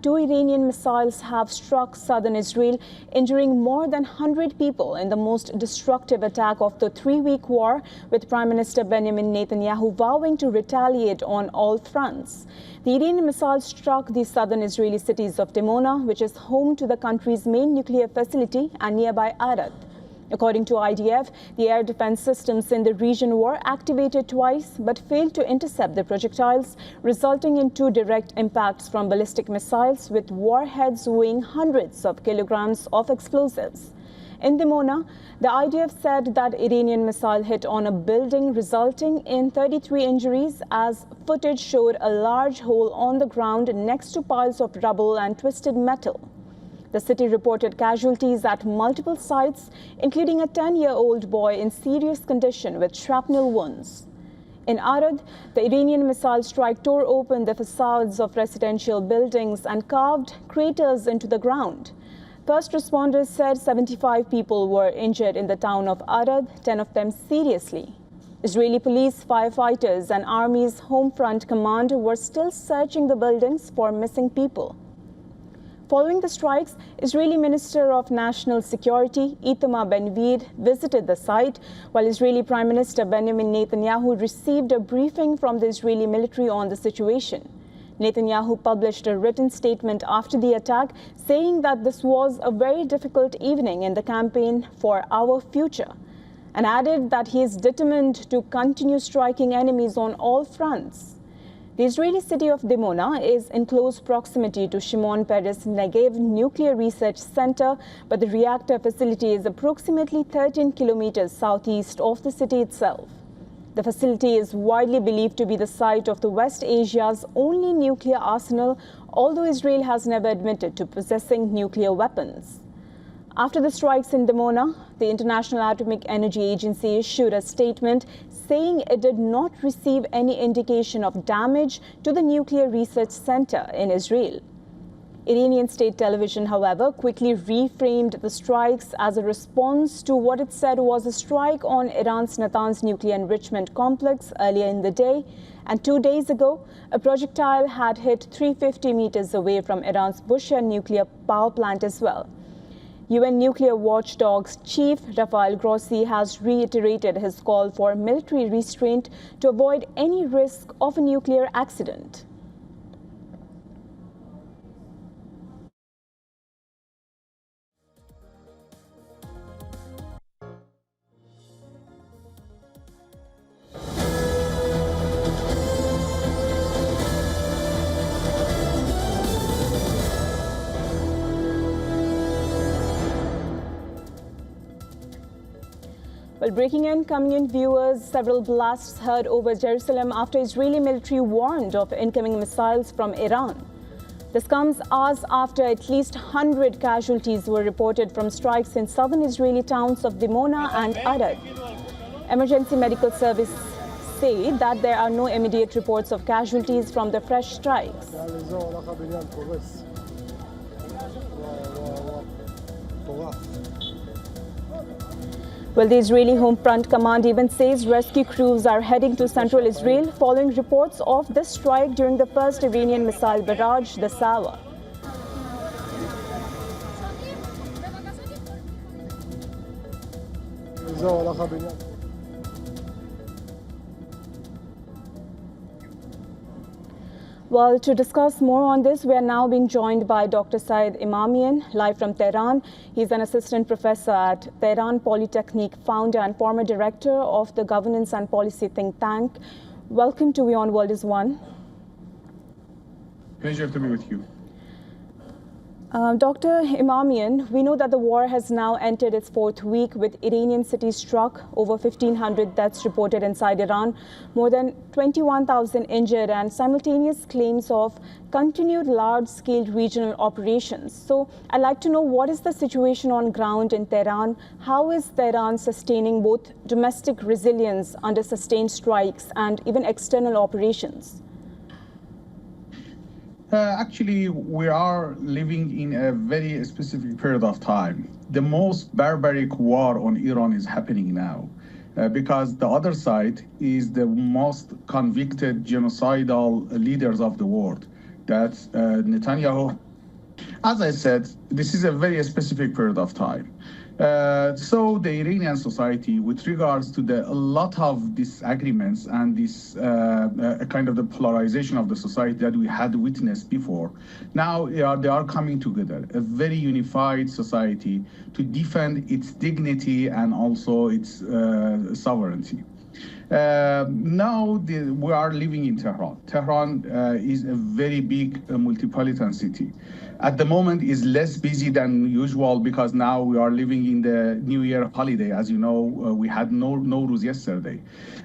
two Iranian missiles have struck southern Israel, injuring more than 100 people in the most destructive attack of the three-week war, with Prime Minister Benjamin Netanyahu vowing to retaliate on all fronts. The Iranian missiles struck the southern Israeli cities of Dimona, which is home to the country's main nuclear facility, and nearby Arad. According to IDF, the air defense systems in the region were activated twice but failed to intercept the projectiles, resulting in two direct impacts from ballistic missiles with warheads weighing hundreds of kilograms of explosives. In Dimona, the IDF said that Iranian missile hit on a building, resulting in 33 injuries, as footage showed a large hole on the ground next to piles of rubble and twisted metal. The city reported casualties at multiple sites, including a 10-year-old boy in serious condition with shrapnel wounds. In Arad, the Iranian missile strike tore open the facades of residential buildings and carved craters into the ground. First responders said 75 people were injured in the town of Arad, 10 of them seriously. Israeli police, firefighters, and Army's Home Front Command were still searching the buildings for missing people. Following the strikes, Israeli Minister of National Security Itamar Ben-Gvir visited the site, while Israeli Prime Minister Benjamin Netanyahu received a briefing from the Israeli military on the situation. Netanyahu published a written statement after the attack, saying that this was a very difficult evening in the campaign for our future, and added that he is determined to continue striking enemies on all fronts. The Israeli city of Dimona is in close proximity to Shimon Peres Negev Nuclear Research Center, but the reactor facility is approximately 13 kilometers southeast of the city itself. The facility is widely believed to be the site of the West Asia's only nuclear arsenal, although Israel has never admitted to possessing nuclear weapons. After the strikes in Dimona, the International Atomic Energy Agency issued a statement saying it did not receive any indication of damage to the Nuclear Research Center in Israel. Iranian state television, however, quickly reframed the strikes as a response to what it said was a strike on Iran's Natanz nuclear enrichment complex earlier in the day. And 2 days ago, a projectile had hit 350 meters away from Iran's Bushehr nuclear power plant as well. UN nuclear watchdog's chief, Rafael Grossi, has reiterated his call for military restraint to avoid any risk of a nuclear accident. Well, breaking in, coming in, viewers, several blasts heard over Jerusalem after Israeli military warned of incoming missiles from Iran. This comes hours after at least 100 casualties were reported from strikes in southern Israeli towns of Dimona and Arad. Emergency medical service say that there are no immediate reports of casualties from the fresh strikes. Well, the Israeli Home Front Command even says rescue crews are heading to central Israel following reports of this strike during the first Iranian missile barrage this hour. Well, to discuss more on this, we are now being joined by Dr. Saeed Imamian, live from Tehran. He's an assistant professor at Tehran Polytechnic, founder and former director of the governance and policy think tank. Welcome to WION World is One. Pleasure to be with you. Dr. Imamian, we know that the war has now entered its fourth week, with Iranian cities struck, over 1,500 deaths reported inside Iran, more than 21,000 injured, and simultaneous claims of continued large-scale regional operations. So I'd like to know, what is the situation on ground in Tehran? How is Tehran sustaining both domestic resilience under sustained strikes and even external operations? Actually, we are living in a very specific period of time. The most barbaric war on Iran is happening now because the other side is the most convicted genocidal leaders of the world. That's Netanyahu As I said, this is a very specific period of time. So the Iranian society, with regards to a lot of disagreements and this kind of the polarization of the society that we had witnessed before, now they are coming together, a very unified society to defend its dignity and also its sovereignty. Now we are living in Tehran. Tehran is a very big multipolitan city. At the moment is less busy than usual because now we are living in the New Year holiday. As you know, we had Nowruz yesterday.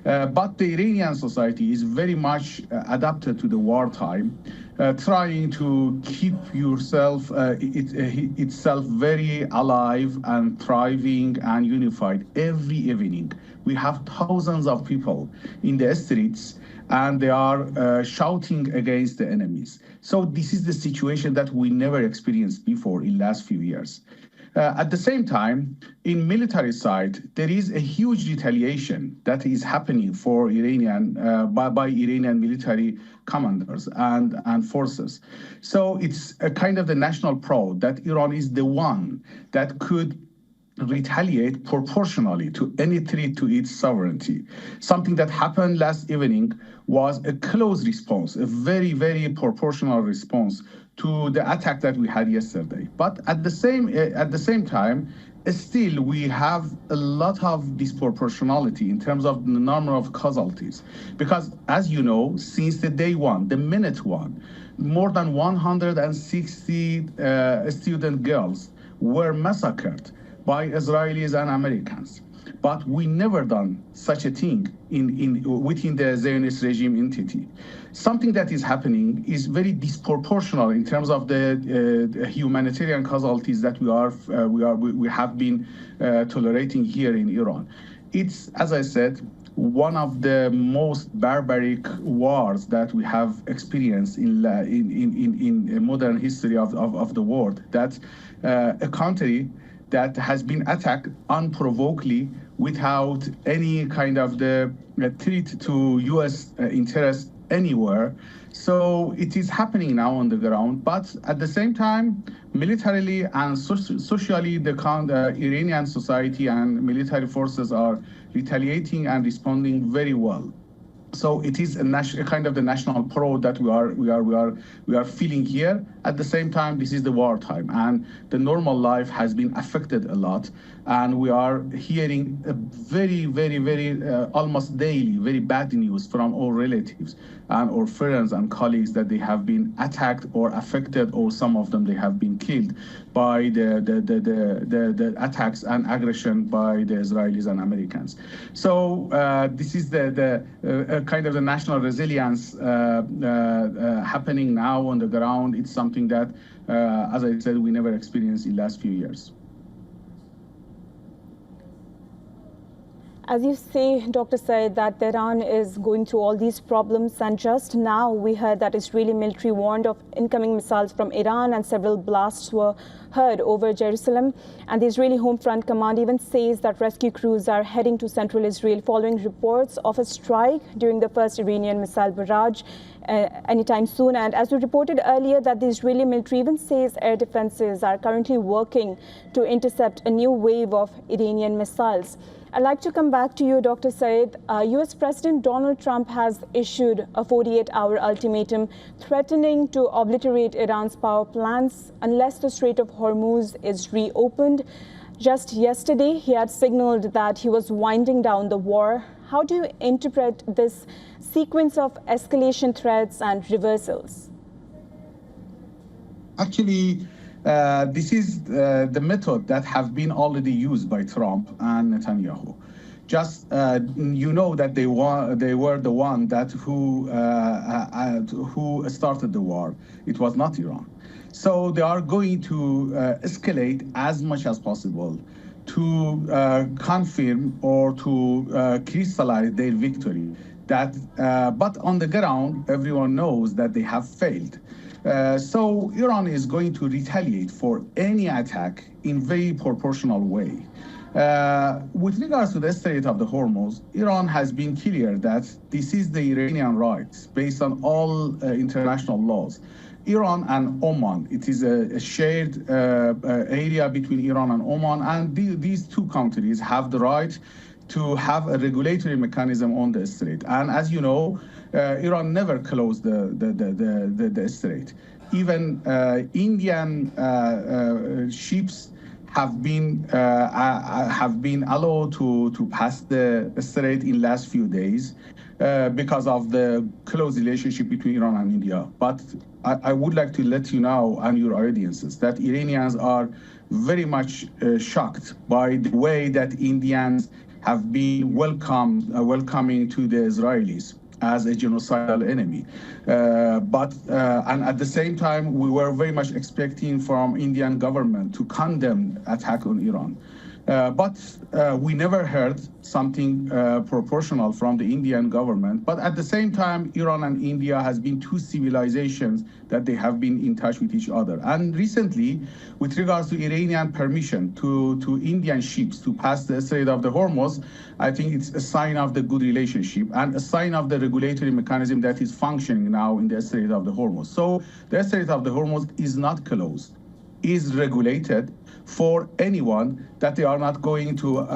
But the Iranian society is very much adapted to the wartime, trying to keep itself very alive and thriving and unified every evening. We have thousands of people in the streets and they are shouting against the enemies. So this is the situation that we never experienced before in last few years. At the same time, in military side, there is a huge retaliation that is happening for Iranian by Iranian military commanders and forces. So it's a kind of the national pride that Iran is the one that could retaliate proportionally to any threat to its sovereignty. Something that happened last evening was a close response, a very, very proportional response to the attack that we had yesterday. But at the same time, still we have a lot of disproportionality in terms of the number of casualties. Because as you know, since the day one, the minute one, more than 160 student girls were massacred by Israelis and Americans. But we never done such a thing within the Zionist regime entity. Something that is happening is very disproportional in terms of the humanitarian casualties that we have been tolerating here in Iran. It's, as I said, one of the most barbaric wars that we have experienced in modern history of the world. That a country that has been attacked unprovokedly without any kind of the threat to U.S. interests anywhere. So it is happening now on the ground, but at the same time, militarily and socially, the Iranian society and military forces are retaliating and responding very well. So it is a kind of the national pride that we are feeling here. At the same time, this is the wartime, and the normal life has been affected a lot. And we are hearing a very, very, very almost daily, very bad news from our relatives and our friends and colleagues that they have been attacked or affected, or some of them they have been killed by the attacks and aggression by the Israelis and Americans. So this is the kind of the national resilience happening now on the ground. It's something that, as I said, we never experienced in the last few years. As you say, Dr. Said, that Tehran is going through all these problems, and just now we heard that Israeli military warned of incoming missiles from Iran, and several blasts were heard over Jerusalem. And the Israeli Home Front Command even says that rescue crews are heading to central Israel following reports of a strike during the first Iranian missile barrage anytime soon. And as we reported earlier, that the Israeli military even says air defenses are currently working to intercept a new wave of Iranian missiles. I'd like to come back to you, Dr. Said. US President Donald Trump has issued a 48-hour ultimatum threatening to obliterate Iran's power plants unless the Strait of Hormuz is reopened. Just yesterday, he had signaled that he was winding down the war. How do you interpret this sequence of escalation threats and reversals? Actually, this is the method that have been already used by Trump and Netanyahu. Just you know that they were the one that who started the war. It was not Iran. So they are going to escalate as much as possible to confirm or to crystallize their victory. That, but on the ground, everyone knows that they have failed. So Iran is going to retaliate for any attack in very proportional way. With regards to the Strait of the Hormuz, Iran has been clear that this is the Iranian rights based on all international laws. Iran and Oman. It is a shared area between Iran and Oman, and these two countries have the right to have a regulatory mechanism on the strait. And as you know, Iran never closed the strait. Even Indian ships have been allowed to pass the strait in last few days because of the close relationship between Iran and India. But I would like to let you know and your audiences that Iranians are very much shocked by the way that Indians have been welcoming to the Israelis as a genocidal enemy. And at the same time, we were very much expecting from Indian government to condemn attack on Iran. But we never heard something proportional from the Indian government. But at the same time, Iran and India has been two civilizations that they have been in touch with each other. And recently, with regards to Iranian permission to Indian ships to pass the Strait of the Hormuz, I think it's a sign of the good relationship and a sign of the regulatory mechanism that is functioning now in the Strait of the Hormuz. So the Strait of the Hormuz is not closed, is regulated for anyone that they are not going to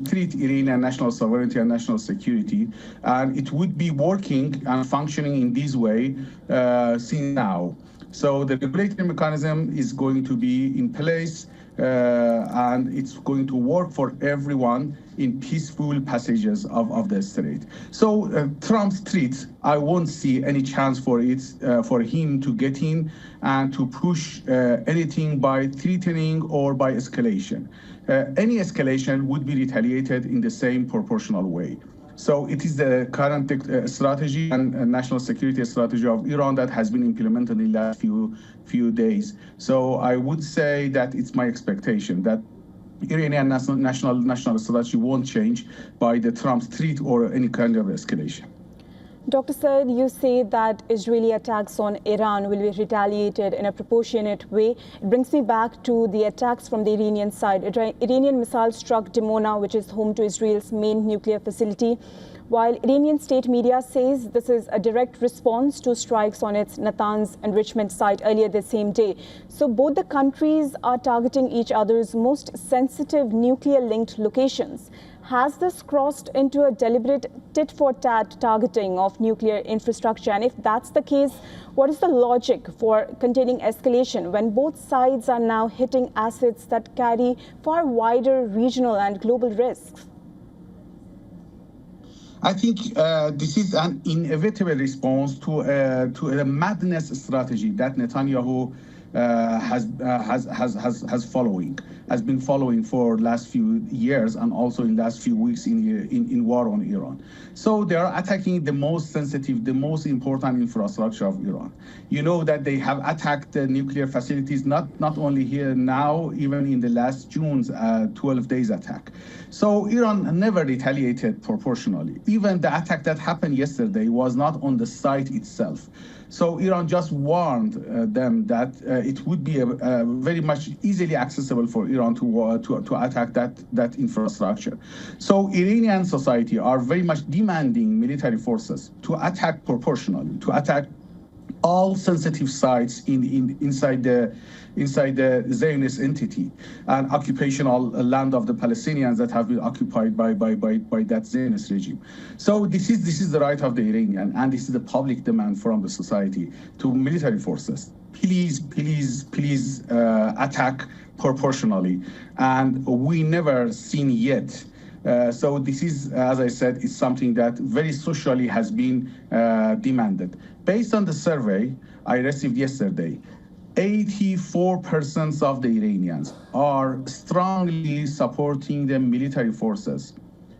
treat Iranian national sovereignty and national security, and it would be working and functioning in this way since now. So the regulatory mechanism is going to be in place, and it's going to work for everyone in peaceful passages of the strait. So Trump's threat, I won't see any chance for him to get in and to push anything by threatening or by escalation. Any escalation would be retaliated in the same proportional way. So it is the current strategy and national security strategy of Iran that has been implemented in the last few days. So I would say that it's my expectation that Iranian national strategy won't change by the Trump's threat or any kind of escalation. Dr. Said, you say that Israeli attacks on Iran will be retaliated in a proportionate way. It brings me back to the attacks from the Iranian side. Iranian missile struck Dimona, which is home to Israel's main nuclear facility, while Iranian state media says this is a direct response to strikes on its Natanz enrichment site earlier the same day. So both the countries are targeting each other's most sensitive nuclear-linked locations. Has this crossed into a deliberate tit-for-tat targeting of nuclear infrastructure? And if that's the case, what is the logic for containing escalation when both sides are now hitting assets that carry far wider regional and global risks? I think this is an inevitable response to a madness strategy that Netanyahu has been following for last few years and also in last few weeks in war on Iran. So they are attacking the most sensitive, the most important infrastructure of Iran. You know that they have attacked the nuclear facilities not only here now, even in the last June's 12 days attack. So Iran never retaliated proportionally. Even the attack that happened yesterday was not on the site itself. So Iran just warned them that it would be very much easily accessible for Iran to attack that infrastructure. So Iranian society are very much demanding military forces to attack proportionally, to attack all sensitive sites inside the Zionist entity and occupational land of the Palestinians that have been occupied by that Zionist regime. So this is the right of the Iranian, and this is the public demand from the society to military forces. Please attack proportionally, and we never seen yet. So this is, as I said, is something that very socially has been demanded. Based on the survey I received yesterday, 84% of the Iranians are strongly supporting the military forces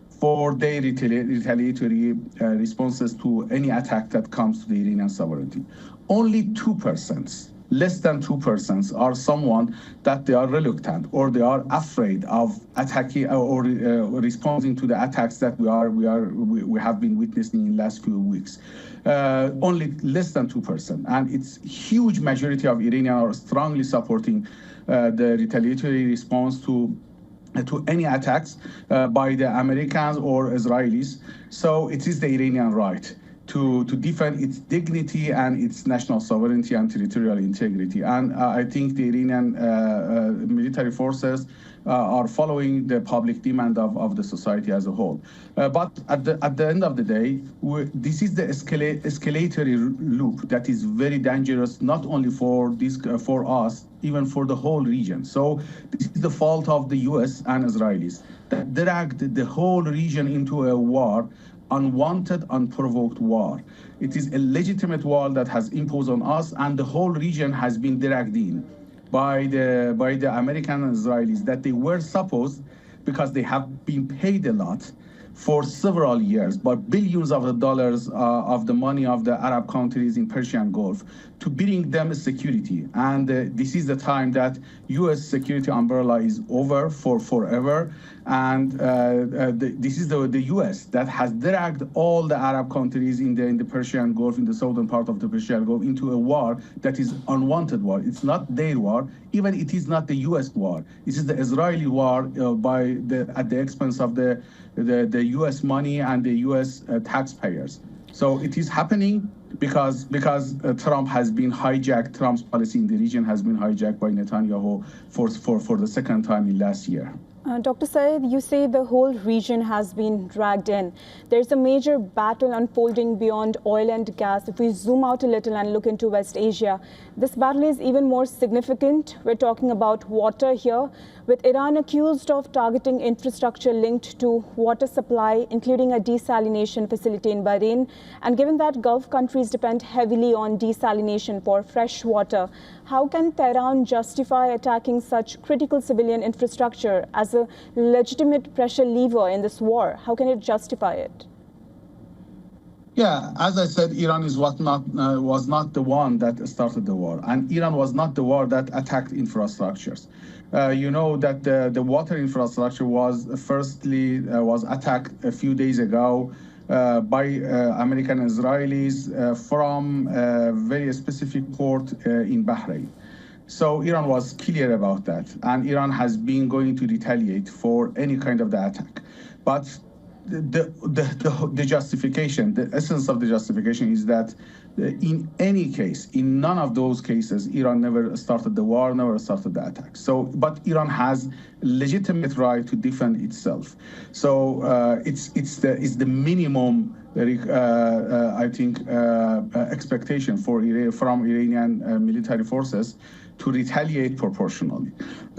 for their retaliatory responses to any attack that comes to the Iranian sovereignty. Only 2%. Less than 2% are someone that they are reluctant or they are afraid of attacking or responding to the attacks that we have been witnessing in the last few weeks. Only less than 2%, and it's huge majority of Iranians are strongly supporting the retaliatory response to any attacks by the Americans or Israelis. So it is the Iranian right to defend its dignity and its national sovereignty and territorial integrity. And I think the Iranian military forces are following the public demand of the society as a whole. But at the end of the day, this is the escalatory loop that is very dangerous, not only for us, even for the whole region. So this is the fault of the US and Israelis that dragged the whole region into a war, unwanted, unprovoked war. It is a legitimate war that has imposed on us, and the whole region has been dragged in by the American and Israelis that they were supposed, because they have been paid a lot for several years, but billions of the dollars of the money of the Arab countries in Persian Gulf, to bring them security. And this is the time that U.S. security umbrella is over for forever. And this is the U.S. that has dragged all the Arab countries in the Persian Gulf, in the southern part of the Persian Gulf, into a war that is unwanted war. It's not their war. Even it is not the U.S. war. This is the Israeli war at the expense of the U.S. money and the U.S. Taxpayers. So it is happening because Trump has been hijacked. Trump's policy in the region has been hijacked by Netanyahu for the second time in last year. Dr. Saeed, you say the whole region has been dragged in. There's a major battle unfolding beyond oil and gas. If we zoom out a little and look into West Asia, this battle is even more significant. We're talking about water here, with Iran accused of targeting infrastructure linked to water supply, including a desalination facility in Bahrain. And given that Gulf countries depend heavily on desalination for fresh water, how can Tehran justify attacking such critical civilian infrastructure as a legitimate pressure lever in this war? How can it justify it? Yeah, as I said, Iran was not the one that started the war, and Iran was not the war that attacked infrastructures. You know that the water infrastructure was attacked a few days ago by American and Israelis from a very specific port in Bahrain. So Iran was clear about that, and Iran has been going to retaliate for any kind of the attack. But the justification, the essence of the justification is that in any case, in none of those cases, Iran never started the war, never started the attack. So, but Iran has legitimate right to defend itself. So it's the minimum, I think, expectation from Iranian military forces to retaliate proportionally.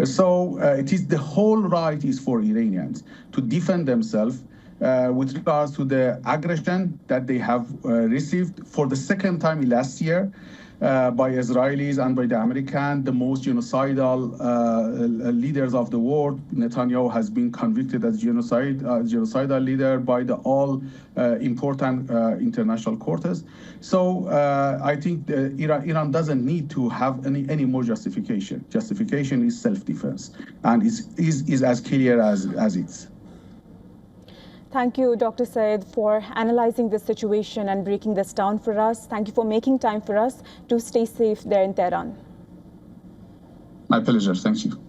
So it is the whole right is for Iranians to defend themselves with regards to the aggression that they have received for the second time last year by Israelis and by the Americans, the most genocidal leaders of the world. Netanyahu has been convicted as genocidal leader by the all important international courts. So I think Iran doesn't need to have any more justification. Justification is self-defense, and is as clear as it's. Thank you, Dr. Saeed, for analyzing this situation and breaking this down for us. Thank you for making time for us. Do stay safe there in Tehran. My pleasure. Thank you.